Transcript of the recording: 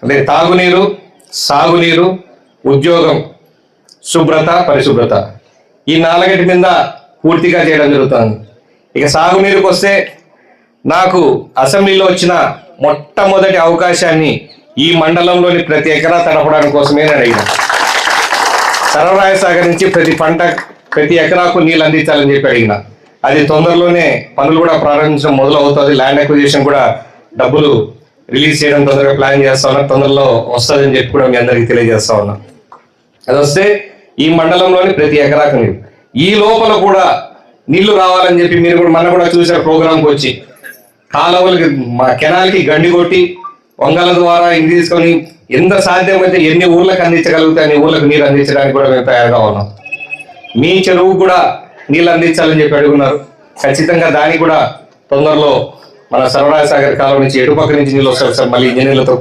అంటే తాగునీరు, సాగునీరు, ఉద్యోగం, శుభ్రత, పరిశుభ్రత ఈ నాలుగటి మీద పూర్తిగా చేయడం జరుగుతుంది. ఇక సాగునీరుకు వస్తే నాకు అసెంబ్లీలో వచ్చిన మొట్టమొదటి అవకాశాన్ని ఈ మండలంలోని ప్రతి ఎకరా తడపడానికి కోసమే నేను అడిగిన. సర్వరాయ సాగర్ నుంచి ప్రతి ఎకరాకు నీళ్ళు అందించాలని చెప్పి అడిగిన. అది తొందరలోనే పనులు కూడా ప్రారంభించడం మొదలవుతుంది. ల్యాండ్ అక్విజిషన్ కూడా డబ్బులు రిలీజ్ చేయడం తొందరగా ప్లాన్ చేస్తా ఉన్నా, తొందరలో వస్తుందని చెప్పి కూడా మీ అందరికీ తెలియజేస్తా ఉన్నా. అది వస్తే ఈ మండలంలోని ప్రతి ఎకరాకు నీళ్ళు, ఈ లోపల కూడా నీళ్లు రావాలని చెప్పి మీరు కూడా మొన్న కూడా చూసారు ప్రోగ్రాంకి వచ్చి, కాలువలకి మా కెనాల్కి గండి కొట్టి వంగల ద్వారా ఇది తీసుకొని ఎంత సాధ్యమైతే ఎన్ని ఊర్లకు అందించగలిగితే అన్ని ఊర్లకు నీళ్ళు అందించడానికి కూడా మేము తయారుగా ఉన్నాం. మీ చెరువు కూడా నీళ్ళు అందించాలని చెప్పి అడుగున్నారు. ఖచ్చితంగా దానికి కూడా తొందరలో మన సర్వరాయ సాగర్ కాలం నుంచి ఎటుపక్క నుంచి నీళ్ళు వస్తారు సార్, మళ్ళీ ఇంజనీర్లతో